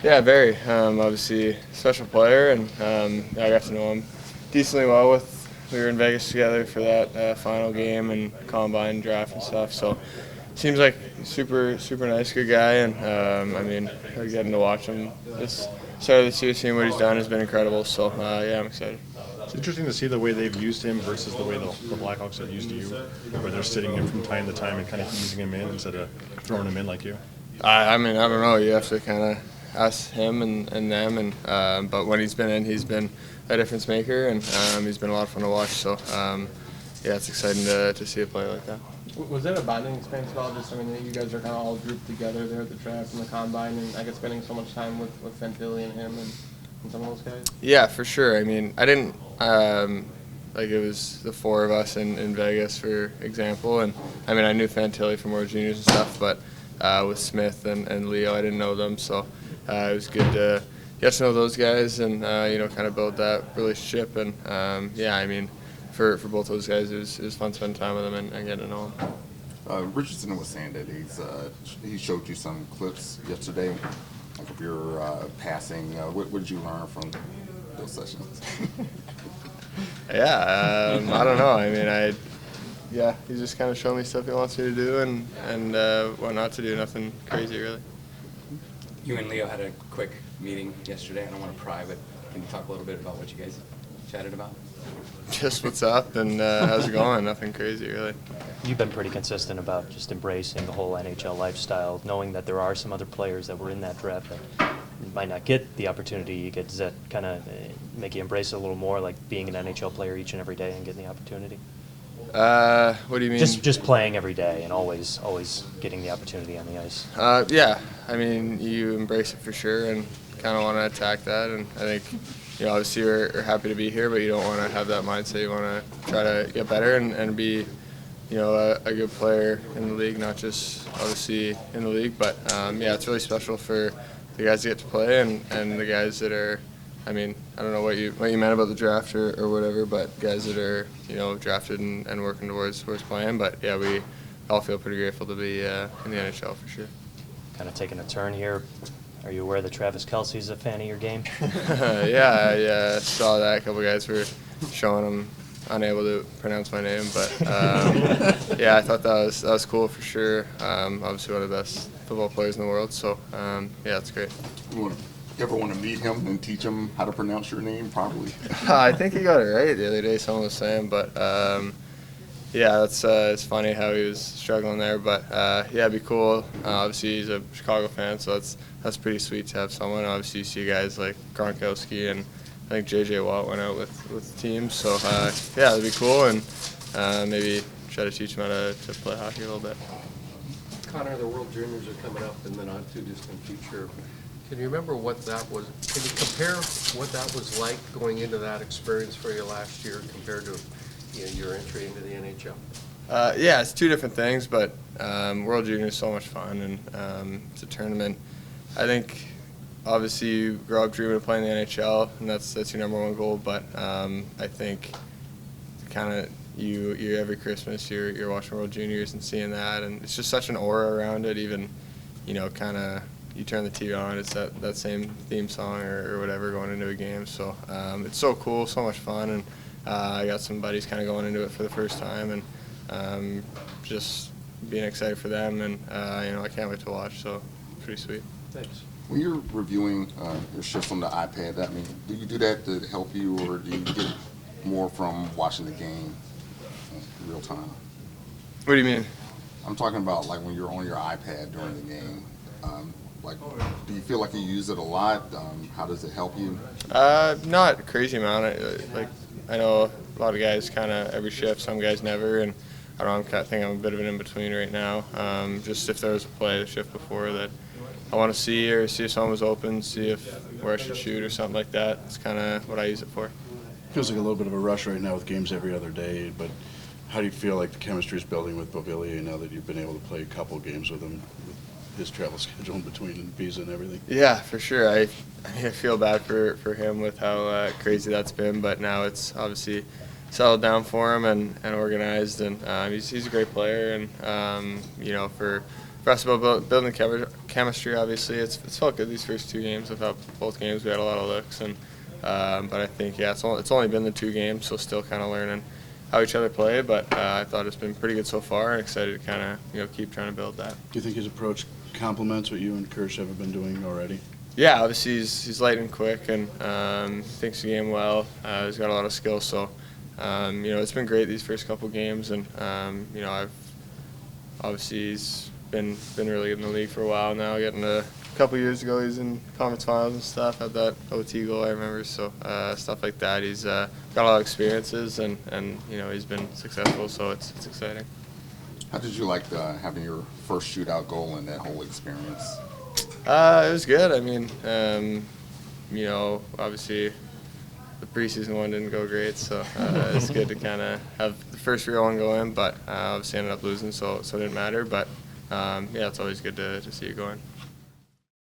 Yeah, very. Obviously, special player, and I got to know him decently well. We were in Vegas together for that final game and combine draft and stuff. So, seems like super nice, good guy, and getting to watch him this start of this year, seeing what he's done has been incredible. So, yeah, I'm excited. It's interesting to see the way they've used him versus the way the Blackhawks have used you, where they're sitting him from time to time and kind of easing him in instead of throwing him in like you. I don't know. You have to kind of ask him and them, but when he's been in, he's been a difference maker, and he's been a lot of fun to watch. So, yeah, it's exciting to see a player like that. Was that a bonding experience at all? You guys are kind of all grouped together there at the draft and the combine, and I guess spending so much time with Fantilli and him and some of those guys? Yeah, for sure. I didn't, it was the four of us in Vegas, for example, and I knew Fantilli from World Juniors and stuff, but with Smith and Leo, I didn't know them, so it was good to get to know those guys and, kind of build that relationship, and, for both those guys, it was fun spending time with them and getting to know them. Richardson was saying that he showed you some clips yesterday, like of your passing. What did you learn from those sessions? Yeah, I don't know. He's just kind of showing me stuff he wants me to do and what not to do. Nothing crazy, really. You and Leo had a quick meeting yesterday. I don't want to pry, but can you talk a little bit about what you guys chatted about? Just what's up and how's it going? Nothing crazy, really. You've been pretty consistent about just embracing the whole NHL lifestyle, knowing that there are some other players that were in that draft that might not get the opportunity. Does that kind of make you embrace it a little more, like being an NHL player each and every day and getting the opportunity? What do you mean? Just playing every day and always getting the opportunity on the ice. Yeah, you embrace it for sure and kind of want to attack that, and I think, obviously we're happy to be here, but you don't want to have that mindset. You want to try to get better and be, a good player in the league, not just obviously in the league, but yeah, it's really special for the guys that get to play and the guys that are, I don't know what you meant about the draft or whatever, but guys that are, drafted and working towards playing, but yeah, we all feel pretty grateful to be in the NHL for sure. Kind of taking a turn here. Are you aware that Travis Kelce is a fan of your game? Yeah, I saw that. A couple guys were showing him unable to pronounce my name, but yeah, I thought that was cool for sure. Obviously one of the best football players in the world, so yeah, it's great. You ever want to meet him and teach him how to pronounce your name properly? I think he got it right the other day, someone was saying, but yeah, it's funny how he was struggling there, but yeah, it'd be cool. Obviously, he's a Chicago fan, so that's pretty sweet to have someone. Obviously, you see guys like Gronkowski and I think J.J. Watt went out with teams, so yeah, it'd be cool, and maybe try to teach him how to play hockey a little bit. Connor, the World Juniors are coming up in the not-too-distant future. Can you remember what that was? Can you compare what that was like going into that experience for you last year compared to your entry into the NHL? Yeah, it's two different things, but World Junior is so much fun, and it's a tournament. I think obviously you grow up dreaming of playing the NHL, and that's your number one goal. But I think kind of you every Christmas you're watching World Juniors and seeing that, and it's just such an aura around it. Even kind of you turn the TV on, it's that same theme song or whatever going into a game. So it's so cool, so much fun, and I got some buddies kind of going into it for the first time, and just being excited for them, and I can't wait to watch. So pretty sweet. Thanks. When you're reviewing your shifts on the iPad, do you do that to help you, or do you get more from watching the game in real time? What do you mean? I'm talking about like when you're on your iPad during the game. Do you feel like you use it a lot? How does it help you? Not a crazy amount. I know a lot of guys kind of every shift, some guys never, and I don't know, I think I'm a bit of an in-between right now. Just if there was a play the shift before that I want to see, or see if someone was open, see where I should shoot or something like that. It's kind of what I use it for. Feels like a little bit of a rush right now with games every other day, but how do you feel like the chemistry is building with Beauvillier now that you've been able to play a couple games with him, with his travel schedule in between and visa and everything? Yeah, for sure. I feel bad for him with how crazy that's been, but now it's obviously settled down for him and organized, and he's a great player, and for us about building the chemistry, obviously. It's felt good these first 2 games. I thought both games we had a lot of looks, and but I think, yeah, it's only been the 2 games, so still kind of learning how each other play. But I thought it's been pretty good so far, and excited to kind of keep trying to build that. Do you think his approach complements what you and Kirsch have been doing already? Yeah, obviously he's light and quick, and thinks the game well. He's got a lot of skills, so it's been great these first couple games, and he's been really good in the league for a while now. Getting a couple years ago, he was in conference finals and stuff. Had that OT goal, I remember. So stuff like that. He's got a lot of experiences, and he's been successful. So it's exciting. How did you like having your first shootout goal in that whole experience? It was good. I mean, obviously the preseason one didn't go great, so it's good to kind of have the first real one go in, but obviously ended up losing, so it didn't matter. But, it's always good to see it going.